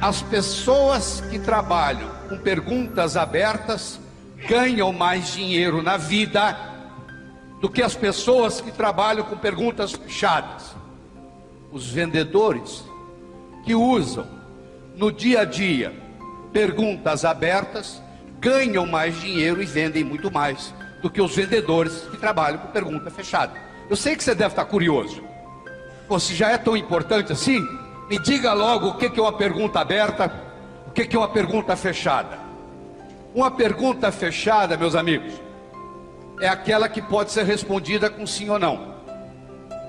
As pessoas que trabalham com perguntas abertas ganham mais dinheiro na vida do que as pessoas que trabalham com perguntas fechadas. Os vendedores que usam no dia a dia perguntas abertas ganham mais dinheiro e vendem muito mais do que os vendedores que trabalham com pergunta fechada. Eu sei que você deve estar curioso. Pô, se já é tão importante assim, me diga logo o que é uma pergunta aberta, o que é uma pergunta fechada. Uma pergunta fechada, meus amigos, é aquela que pode ser respondida com sim ou não.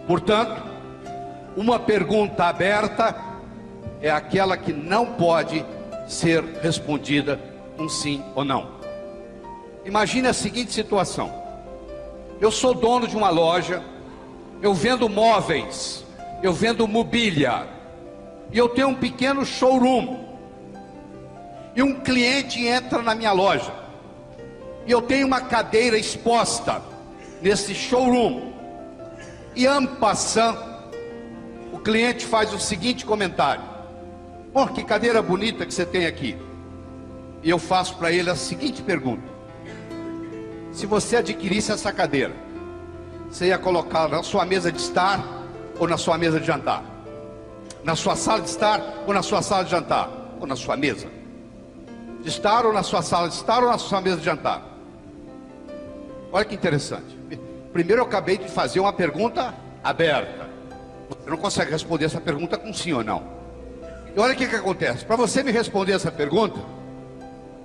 Portanto, uma pergunta aberta é aquela que não pode ser respondida com sim ou não. Imagine a seguinte situação: eu sou dono de uma loja, eu vendo móveis, eu vendo mobília, e eu tenho um pequeno showroom, e um cliente entra na minha loja, e eu tenho uma cadeira exposta nesse showroom, e en passant, o cliente faz o seguinte comentário: "Oh, que cadeira bonita que você tem aqui." E eu faço para ele a seguinte pergunta: se você adquirisse essa cadeira, você ia colocar na sua mesa de estar ou na sua mesa de jantar? Na sua sala de estar ou na sua sala de jantar? Ou na sua mesa de estar ou na sua sala de estar ou na sua mesa de jantar? Olha que interessante. Primeiro eu acabei de fazer uma pergunta aberta. Você não consegue responder essa pergunta com sim ou não. E olha o que acontece. Para você me responder essa pergunta,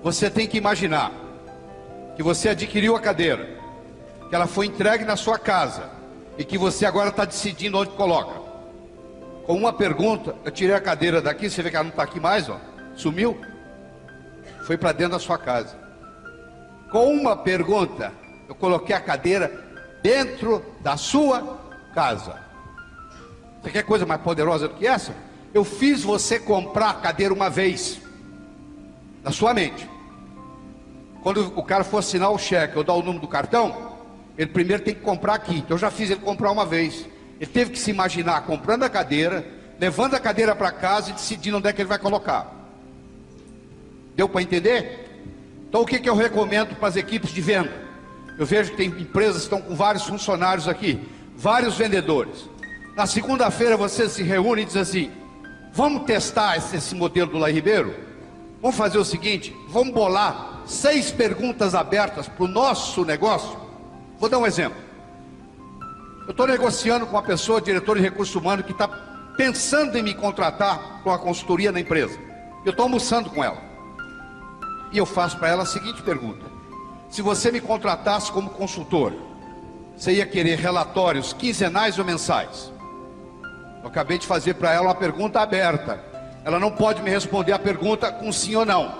você tem que imaginar que você adquiriu a cadeira, que ela foi entregue na sua casa e que você agora está decidindo onde coloca. Com uma pergunta, eu tirei a cadeira daqui, você vê que ela não está aqui mais, ó, sumiu, foi para dentro da sua casa. Com uma pergunta, eu coloquei a cadeira dentro da sua casa. Você quer coisa mais poderosa do que essa? Eu fiz você comprar a cadeira uma vez, na sua mente. Quando o cara for assinar o cheque ou dar o número do cartão, ele primeiro tem que comprar aqui. Então eu já fiz ele comprar uma vez. Ele teve que se imaginar comprando a cadeira, levando a cadeira para casa e decidindo onde é que ele vai colocar. Deu para entender? Então o que eu recomendo para as equipes de venda? Eu vejo que tem empresas que estão com vários funcionários aqui, vários vendedores. Na segunda-feira você se reúne e diz assim: vamos testar esse modelo do Lai Ribeiro? Vamos fazer o seguinte, vamos bolar 6 perguntas abertas para o nosso negócio. Vou dar um exemplo. Eu estou negociando com uma pessoa, diretor de recursos humanos, que está pensando em me contratar com a consultoria na empresa. Eu estou almoçando com ela. E eu faço para ela a seguinte pergunta: se você me contratasse como consultor, você ia querer relatórios quinzenais ou mensais? Eu acabei de fazer para ela uma pergunta aberta. Ela não pode me responder a pergunta com sim ou não.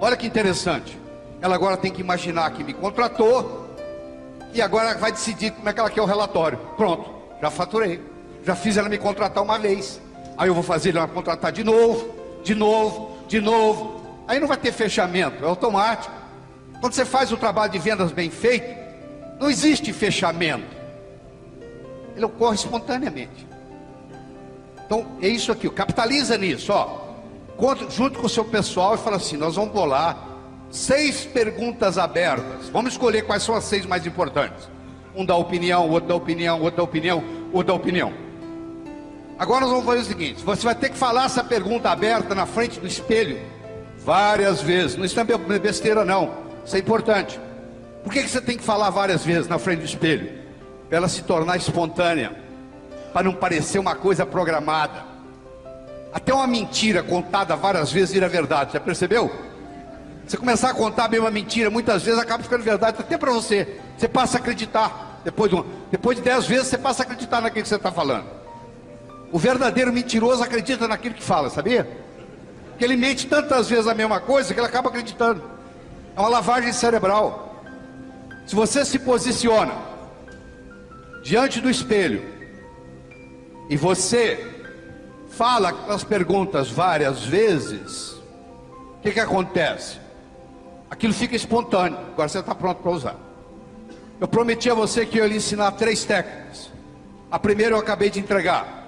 Olha que interessante. Ela agora tem que imaginar que me contratou e agora vai decidir como é que ela quer o relatório. Pronto, já faturei. Já fiz ela me contratar uma vez. Aí eu vou fazer ela contratar de novo, de novo, de novo. Aí não vai ter fechamento, é automático. Quando você faz o trabalho de vendas bem feito, não existe fechamento. Ele ocorre espontaneamente. Então é isso aqui, capitaliza nisso, ó. Junto com o seu pessoal e fala assim: nós vamos bolar 6 perguntas abertas. Vamos escolher quais são as 6 mais importantes. Um dá opinião, outro dá opinião, outro dá opinião, outro dá opinião. Agora nós vamos fazer o seguinte: você vai ter que falar essa pergunta aberta na frente do espelho várias vezes. Não isso não é besteira não, isso é importante. Por que você tem que falar várias vezes na frente do espelho? Para ela se tornar espontânea, para não parecer uma coisa programada. Até uma mentira contada várias vezes vira verdade, já percebeu? Você começar a contar a mesma mentira, muitas vezes acaba ficando verdade, até para você. Você passa a acreditar, depois de 10 vezes você passa a acreditar naquilo que você está falando. O verdadeiro mentiroso acredita naquilo que fala, sabia? Porque ele mente tantas vezes a mesma coisa que ele acaba acreditando. É uma lavagem cerebral. Se você se posiciona diante do espelho e você fala as perguntas várias vezes, o que acontece? Aquilo fica espontâneo. Agora você está pronto para usar. Eu prometi a você que eu ia lhe ensinar 3 técnicas. A primeira eu acabei de entregar,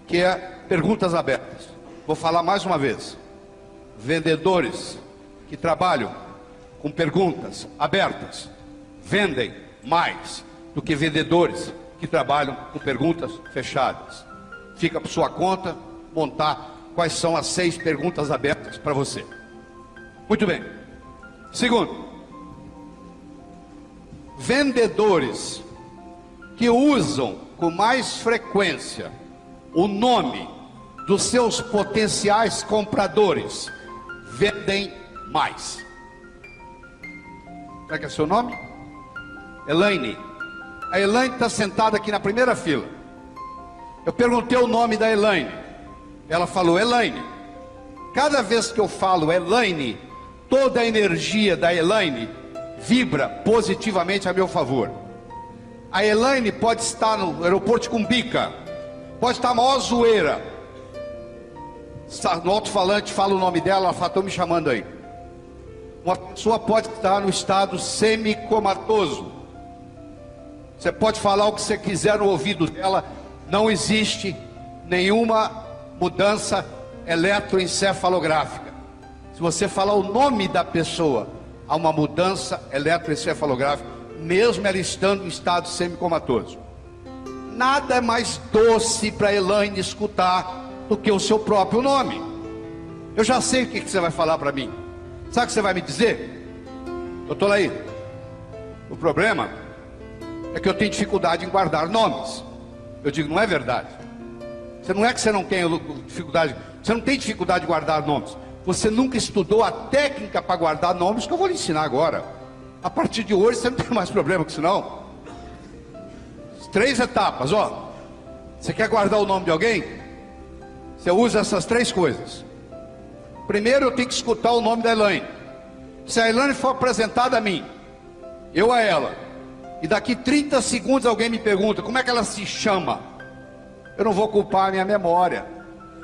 que é perguntas abertas. Vou falar mais uma vez. Vendedores que trabalham com perguntas abertas vendem mais do que vendedores que trabalham com perguntas fechadas. Fica por sua conta montar quais são as 6 perguntas abertas para você. Muito bem. Segundo, vendedores que usam com mais frequência o nome dos seus potenciais compradores vendem mais. Como é que é seu nome? Elaine. A Elaine está sentada aqui na primeira fila. Eu perguntei o nome da Elaine. Ela falou Elaine. Cada vez que eu falo Elaine, toda a energia da Elaine vibra positivamente a meu favor. A Elaine pode estar no aeroporto de Cumbica, pode estar a maior zoeira. No alto-falante fala o nome dela, ela fala, estão me chamando aí. Uma pessoa pode estar no estado semicomatoso. Você pode falar o que você quiser no ouvido dela, não existe nenhuma mudança eletroencefalográfica. Se você falar o nome da pessoa, há uma mudança eletroencefalográfica, mesmo ela estando em estado semicomatoso. Nada é mais doce para Elaine escutar do que o seu próprio nome. Eu já sei o que você vai falar para mim. Sabe o que você vai me dizer? Doutor Laí, o problema é que eu tenho dificuldade em guardar nomes. Eu digo, não é verdade. Não é que você não tenha dificuldade, você não tem dificuldade de guardar nomes. Você nunca estudou a técnica para guardar nomes que eu vou lhe ensinar agora. A partir de hoje você não tem mais problema com isso não. 3 etapas, ó. Você quer guardar o nome de alguém? Você usa essas 3 coisas. Primeiro eu tenho que escutar o nome da Elaine. Se a Elaine for apresentada a mim, eu a ela, e daqui 30 segundos alguém me pergunta como é que ela se chama, eu não vou culpar a minha memória.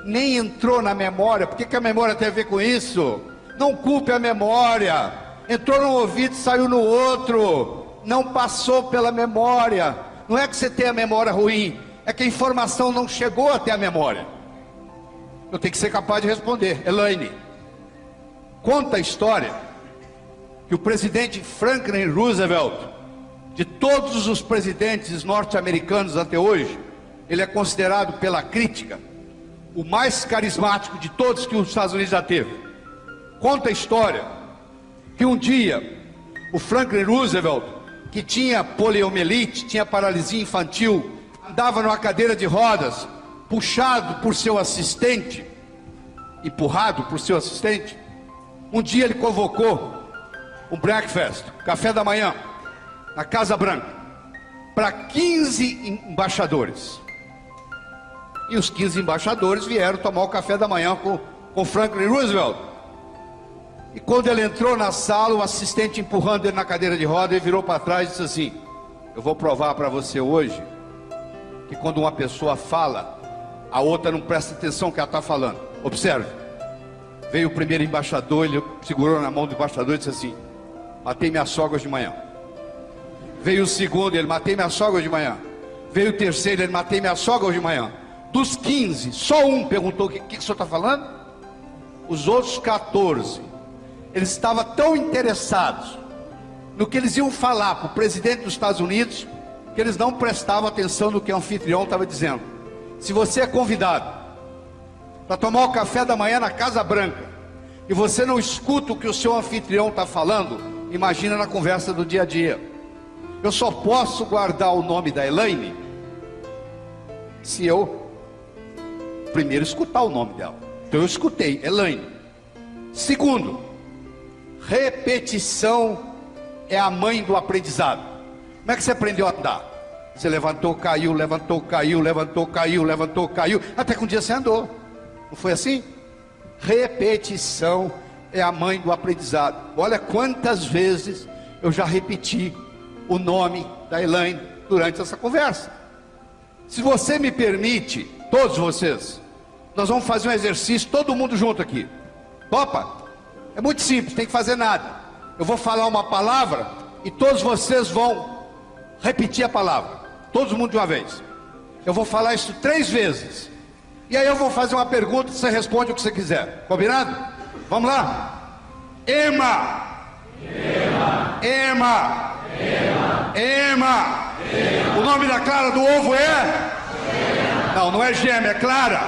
Nem entrou na memória. Por que a memória tem a ver com isso? Não culpe a memória. Entrou num ouvido e saiu no outro. Não passou pela memória. Não é que você tem a memória ruim, é que a informação não chegou até a memória. Eu tenho que ser capaz de responder. Elaine, conta a história que o presidente Franklin Roosevelt, de todos os presidentes norte-americanos até hoje, ele é considerado pela crítica o mais carismático de todos que os Estados Unidos já teve. Conta a história que um dia o Franklin Roosevelt, que tinha poliomielite, tinha paralisia infantil, andava numa cadeira de rodas, puxado por seu assistente, empurrado por seu assistente. Um dia ele convocou um breakfast, café da manhã, na Casa Branca, para 15 embaixadores. E os 15 embaixadores vieram tomar o café da manhã com Franklin Roosevelt. E quando ele entrou na sala, o assistente empurrando ele na cadeira de roda, ele virou para trás e disse assim: eu vou provar para você hoje que quando uma pessoa fala, a outra não presta atenção no que ela está falando. Observe. Veio o primeiro embaixador, ele segurou na mão do embaixador e disse assim: matei minha sogra hoje de manhã. Veio o segundo, ele: matei minha sogra hoje de manhã. Veio o terceiro, ele: matei minha sogra hoje de manhã. Dos 15, só um perguntou: o que o senhor está falando? Os outros 14, eles estavam tão interessados no que eles iam falar para o presidente dos Estados Unidos, que eles não prestavam atenção no que o anfitrião estava dizendo. Se você é convidado para tomar o café da manhã na Casa Branca, e você não escuta o que o seu anfitrião está falando, imagina na conversa do dia a dia. Eu só posso guardar o nome da Elaine se eu primeiro escutar o nome dela. Então eu escutei, Elaine. Segundo, repetição é a mãe do aprendizado. Como é que você aprendeu a andar? Você levantou, caiu, levantou, caiu, levantou, caiu, levantou, caiu, até que um dia você andou. Não foi assim? Repetição é a mãe do aprendizado. Olha quantas vezes eu já repeti o nome da Elaine durante essa conversa. Se você me permite, todos vocês, nós vamos fazer um exercício, todo mundo junto aqui. Topa? É muito simples, tem que fazer nada. Eu vou falar uma palavra e todos vocês vão repetir a palavra. Todo mundo de uma vez. Eu vou falar isso 3 vezes. E aí eu vou fazer uma pergunta e você responde o que você quiser. Combinado? Vamos lá? Ema. Ema. Ema. Ema. Ema. O nome da clara do ovo é? Não, não é gêmea, é clara.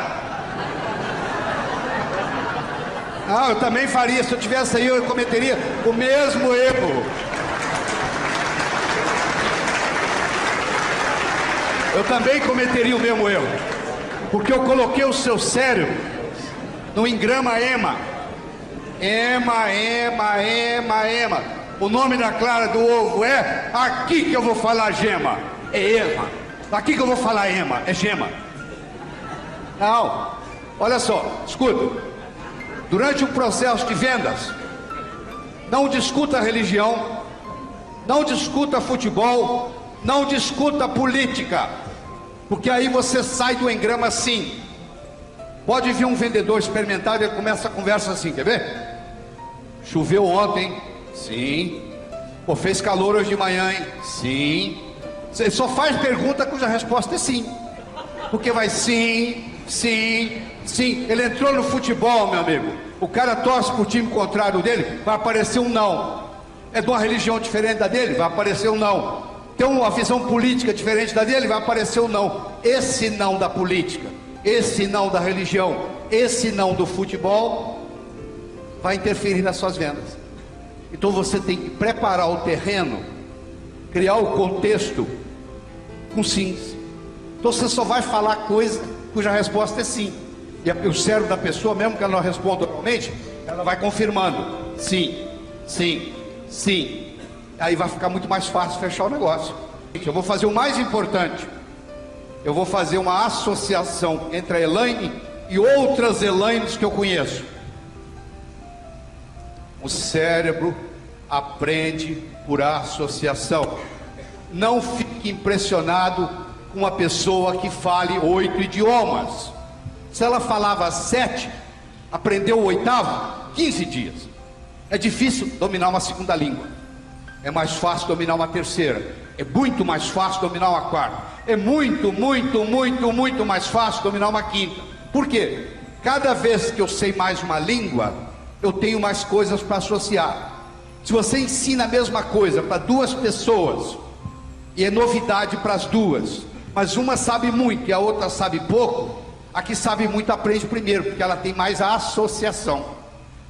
Ah, eu também faria. Se eu tivesse aí, eu cometeria o mesmo erro. Eu também cometeria o mesmo erro. Porque eu coloquei o seu cérebro no engrama ema. Ema, ema, ema, ema. O nome da clara do ovo é? Aqui que eu vou falar gema. É ema. Aqui que eu vou falar ema. É gema. Não. Olha só, escuta. Durante o processo de vendas, não discuta religião, não discuta futebol, não discuta política, porque aí você sai do engrama assim. Pode vir um vendedor experimentado e ele começa a conversa assim, quer ver? Choveu ontem? Sim. Pô, fez calor hoje de manhã, hein? Sim. Você só faz pergunta cuja resposta é sim. Porque vai sim, sim, sim. Ele entrou no futebol, meu amigo. O cara torce pro time contrário dele, vai aparecer um não. É de uma religião diferente da dele, vai aparecer um não. Tem uma visão política diferente da dele, vai aparecer um não. Esse não da política, esse não da religião, esse não do futebol vai interferir nas suas vendas. Então você tem que preparar o terreno, criar o contexto com sims. Então você só vai falar coisa cuja resposta é sim. E o cérebro da pessoa, mesmo que ela não responda normalmente, ela vai confirmando. Sim, sim, sim. Aí vai ficar muito mais fácil fechar o negócio. Eu vou fazer o mais importante. Eu vou fazer uma associação entre a Elaine e outras Elaines que eu conheço. O cérebro aprende por associação. Não fique impressionado com uma pessoa que fale 8 idiomas. Se ela falava 7, aprendeu o 8º, 15 dias. É difícil dominar uma segunda língua. É mais fácil dominar uma terceira. É muito mais fácil dominar uma quarta. É muito mais fácil dominar uma quinta. Por quê? Cada vez que eu sei mais uma língua, eu tenho mais coisas para associar. Se você ensina a mesma coisa para 2 pessoas, e é novidade para as 2, mas uma sabe muito e a outra sabe pouco, a que sabe muito aprende primeiro, porque ela tem mais a associação.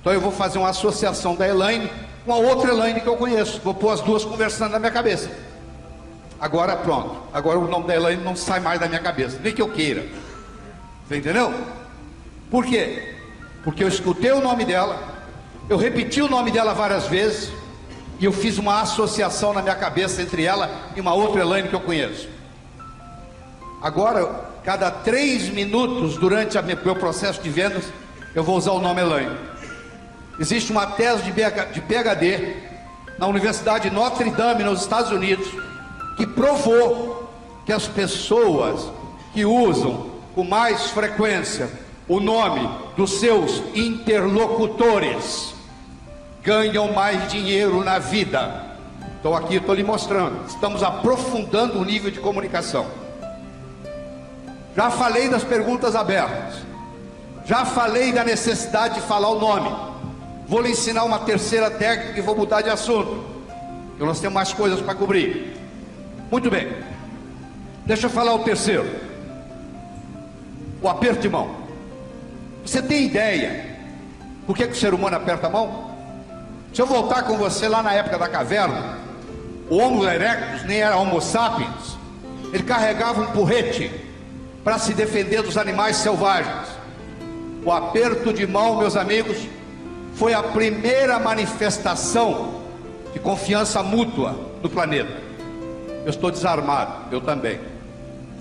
Então eu vou fazer uma associação da Elaine com a outra Elaine que eu conheço. Vou pôr as 2 conversando na minha cabeça. Agora pronto. Agora o nome da Elaine não sai mais da minha cabeça, nem que eu queira. Você entendeu? Por quê? Porque eu escutei o nome dela, eu repeti o nome dela várias vezes, e eu fiz uma associação na minha cabeça entre ela e uma outra Elaine que eu conheço. Agora, cada 3 minutos durante o meu processo de vendas, eu vou usar o nome Elaine. Existe uma tese de PhD na Universidade de Notre Dame, nos Estados Unidos, que provou que as pessoas que usam com mais frequência o nome dos seus interlocutores ganham mais dinheiro na vida. Então aqui eu estou lhe mostrando. Estamos aprofundando o nível de comunicação. Já falei das perguntas abertas. Já falei da necessidade de falar o nome. Vou lhe ensinar uma terceira técnica e vou mudar de assunto, porque nós temos mais coisas para cobrir. Muito bem. Deixa eu falar o terceiro. O aperto de mão. Você tem ideia por que o ser humano aperta a mão? Se eu voltar com você lá na época da caverna, o Homo erectus nem era Homo sapiens. Ele carregava um porrete para se defender dos animais selvagens. O aperto de mão, meus amigos, foi a primeira manifestação de confiança mútua no planeta. Eu estou desarmado, eu também.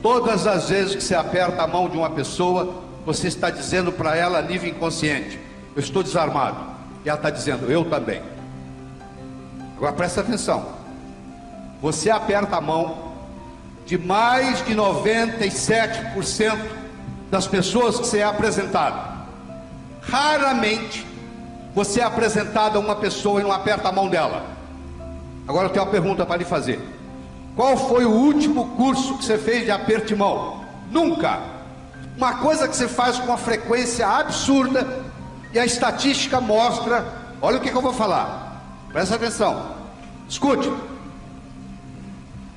Todas as vezes que você aperta a mão de uma pessoa, você está dizendo para ela a nível inconsciente: eu estou desarmado. E ela está dizendo: eu também. Agora presta atenção. Você aperta a mão de mais de 97% das pessoas que você é apresentado. Raramente você é apresentado a uma pessoa e não aperta a mão dela. Agora eu tenho uma pergunta para lhe fazer. Qual foi o último curso que você fez de aperto de mão? Nunca. Uma coisa que você faz com uma frequência absurda, e a estatística mostra, olha o que eu vou falar, presta atenção, escute,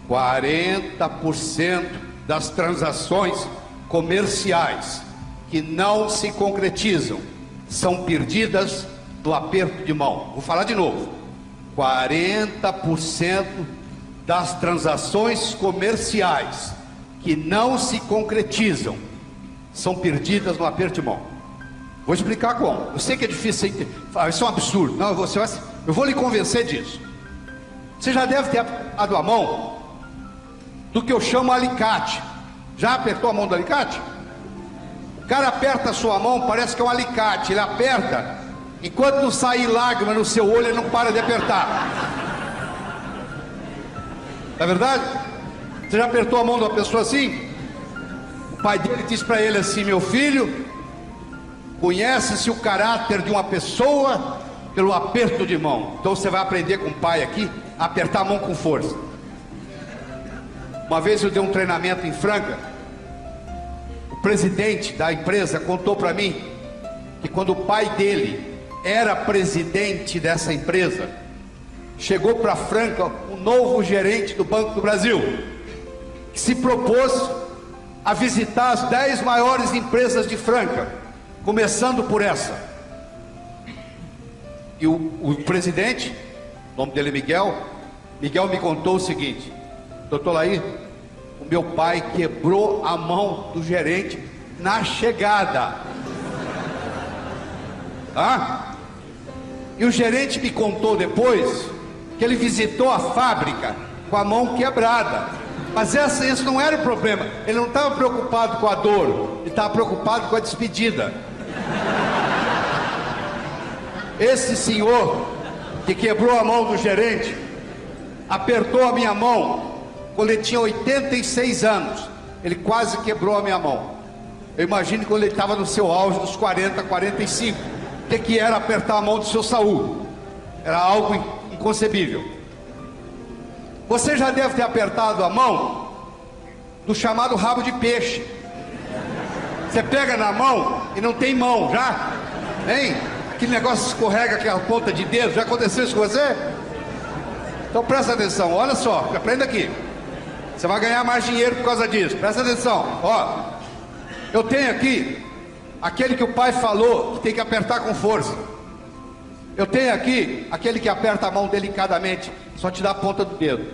40% das transações comerciais que não se concretizam são perdidas no aperto de mão. Vou falar de novo, 40% das transações comerciais que não se concretizam são perdidas no aperto de mão. Vou explicar como. Eu sei que é difícil, isso é um absurdo. Não, eu vou lhe convencer disso. Você já deve ter apertado a mão do que eu chamo alicate. Já apertou a mão do alicate? O cara aperta a sua mão, parece que é um alicate. Ele aperta, enquanto não sair lágrima no seu olho, ele não para de apertar. Não é verdade? Você já apertou a mão de uma pessoa assim? O pai dele disse para ele assim: meu filho, conhece-se o caráter de uma pessoa pelo aperto de mão. Então você vai aprender com o pai aqui a apertar a mão com força. Uma vez eu dei um treinamento em Franca. O presidente da empresa contou para mim que quando o pai dele era presidente dessa empresa, chegou para Franca um novo gerente do Banco do Brasil, que se propôs a visitar as 10 maiores empresas de Franca, começando por essa. E o presidente, o nome dele é Miguel me contou o seguinte: doutor Laí, o meu pai quebrou a mão do gerente na chegada. E o gerente me contou depois que ele visitou a fábrica com a mão quebrada. Mas esse não era o problema. Ele não estava preocupado com a dor, ele estava preocupado com a despedida. Esse senhor que quebrou a mão do gerente apertou a minha mão quando ele tinha 86 anos. Ele quase quebrou a minha mão. Eu imagino quando ele estava no seu auge dos 40, 45. O que era apertar a mão do seu Saul? Era algo inconcebível. Você já deve ter apertado a mão do chamado rabo de peixe. Você pega na mão e não tem mão, já? Hein? Aquele negócio escorrega aquela ponta de dedo. Já aconteceu isso com você? Então presta atenção, olha só, aprenda aqui. Você vai ganhar mais dinheiro por causa disso. Presta atenção, ó. Eu tenho aqui aquele que o pai falou que tem que apertar com força. Eu tenho aqui aquele que aperta a mão delicadamente, só te dá a ponta do dedo.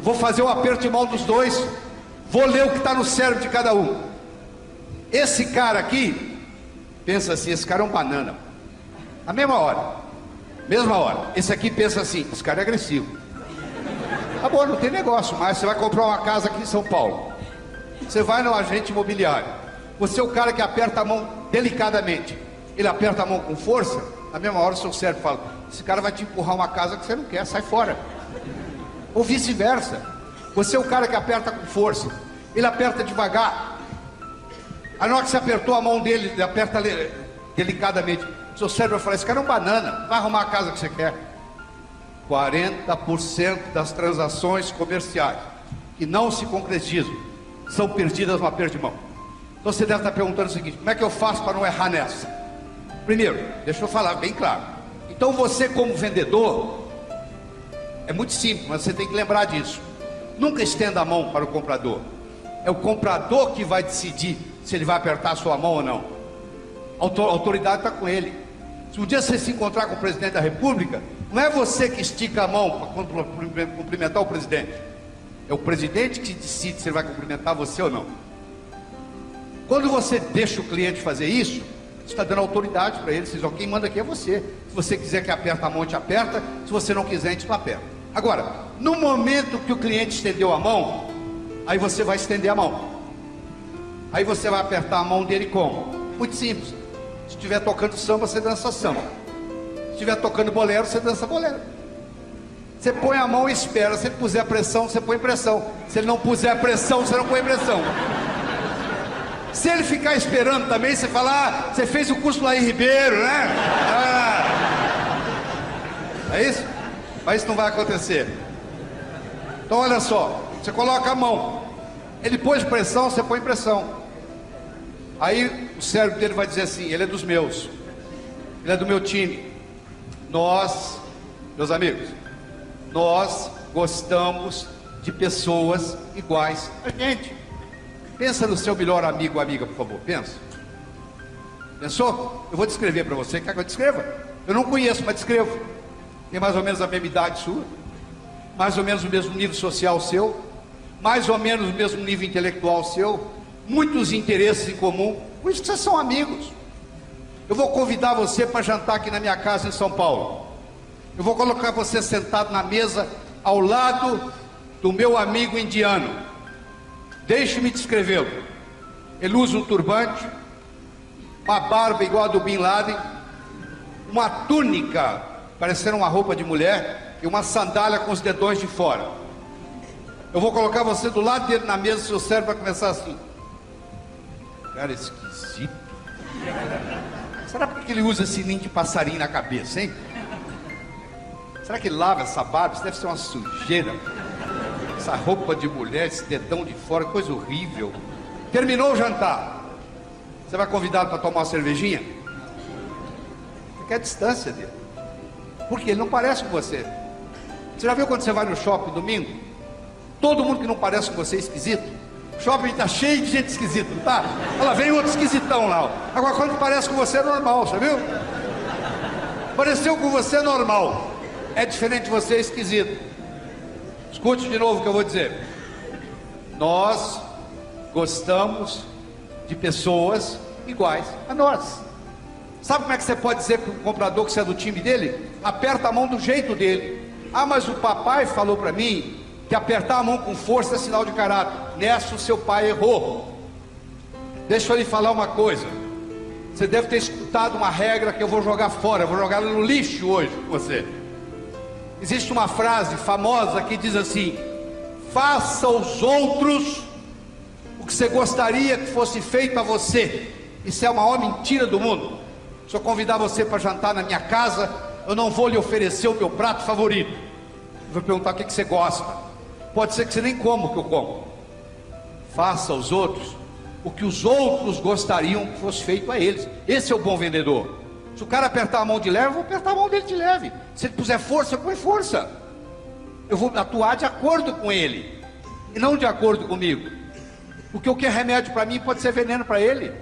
Vou fazer o aperto de mão dos dois. Vou ler o que está no cérebro de cada um. Esse cara aqui pensa assim: esse cara é um banana. Na mesma hora. Esse aqui pensa assim: esse cara é agressivo. Tá bom, não tem negócio mais. Você vai comprar uma casa aqui em São Paulo. Você vai no agente imobiliário. Você é o cara que aperta a mão delicadamente. Ele aperta a mão com força. Na mesma hora o seu cérebro fala: esse cara vai te empurrar uma casa que você não quer, sai fora. Ou vice-versa. Você é o cara que aperta com força, ele aperta devagar. Aí na hora que você apertou a mão dele, ele aperta delicadamente, o seu cérebro vai falar: esse cara é um banana, vai arrumar a casa que você quer. 40% das transações comerciais que não se concretizam são perdidas no aperto de mão. Então você deve estar perguntando o seguinte: como é que eu faço para não errar nessa? Primeiro, deixa eu falar bem claro. Então você, como vendedor, é muito simples, mas você tem que lembrar disso. Nunca estenda a mão para o comprador. É o comprador que vai decidir se ele vai apertar a sua mão ou não. A autoridade está com ele. Se um dia você se encontrar com o presidente da República, não é você que estica a mão para cumprimentar o presidente. É o presidente que decide se ele vai cumprimentar você ou não. Quando você deixa o cliente fazer isso, você está dando autoridade para ele. Você diz: ó, quem manda aqui é você. Se você quiser que aperta a mão, te aperta. Se você não quiser, a gente não aperta. Agora, no momento que o cliente estendeu a mão, aí você vai estender a mão. Aí você vai apertar a mão dele como? Muito simples. Se estiver tocando samba, você dança samba. Se estiver tocando bolero, você dança bolero. Você põe a mão e espera. Se ele puser pressão, você põe pressão. Se ele não puser pressão, você não põe pressão. Se ele ficar esperando também, você fala: ah, você fez o curso lá em Ribeiro, né? É isso? Mas isso não vai acontecer. Então olha só, você coloca a mão. Ele pôs pressão, você põe pressão. Aí o cérebro dele vai dizer assim: ele é dos meus, ele é do meu time. Nós, meus amigos, nós gostamos de pessoas iguais a gente. Pensa no seu melhor amigo ou amiga, por favor, pensa. Pensou? Eu vou descrever para você, quer que eu descreva? Eu não conheço, mas descrevo. Tem mais ou menos a mesma idade sua, mais ou menos o mesmo nível social seu, mais ou menos o mesmo nível intelectual seu, muitos interesses em comum, por isso que vocês são amigos. Eu vou convidar você para jantar aqui na minha casa em São Paulo. Eu vou colocar você sentado na mesa ao lado do meu amigo indiano. Deixe-me descrevê-lo. Ele usa um turbante, uma barba igual a do Bin Laden, uma túnica parecendo uma roupa de mulher e uma sandália com os dedões de fora. Eu vou colocar você do lado dele na mesa, seu cérebro vai começar assim. Cara esquisito. Será porque ele usa esse ninho de passarinho na cabeça, hein? Será que ele lava essa barba? Isso deve ser uma sujeira. Essa roupa de mulher, esse dedão de fora, coisa horrível. Terminou o jantar. Você vai convidado para tomar uma cervejinha? Você quer a distância dele. Porque ele não parece com você. Você já viu quando você vai no shopping domingo? Todo mundo que não parece com você é esquisito. O shopping está cheio de gente esquisita, não tá? Olha lá, vem outro esquisitão lá. Agora quando parece com você é normal, você viu? Pareceu com você é normal. É diferente de você, é esquisito. Escute de novo o que eu vou dizer. Nós gostamos de pessoas iguais a nós. Sabe como é que você pode dizer para o comprador que você é do time dele? Aperta a mão do jeito dele. Ah, mas o papai falou para mim que apertar a mão com força é sinal de caráter. Nessa o seu pai errou. Deixa eu lhe falar uma coisa. Você deve ter escutado uma regra que eu vou jogar fora. Eu vou jogar no lixo hoje com você. Existe uma frase famosa que diz assim: faça aos outros o que você gostaria que fosse feito a você. Isso é a maior mentira do mundo. Se eu convidar você para jantar na minha casa, eu não vou lhe oferecer o meu prato favorito. Eu vou perguntar o que você gosta. Pode ser que você nem coma o que eu como. Faça aos outros o que os outros gostariam que fosse feito a eles. Esse é o bom vendedor. Se o cara apertar a mão de leve, eu vou apertar a mão dele de leve. Se ele puser força, eu põe força. Eu vou atuar de acordo com ele e não de acordo comigo. Porque o que é remédio para mim pode ser veneno para ele.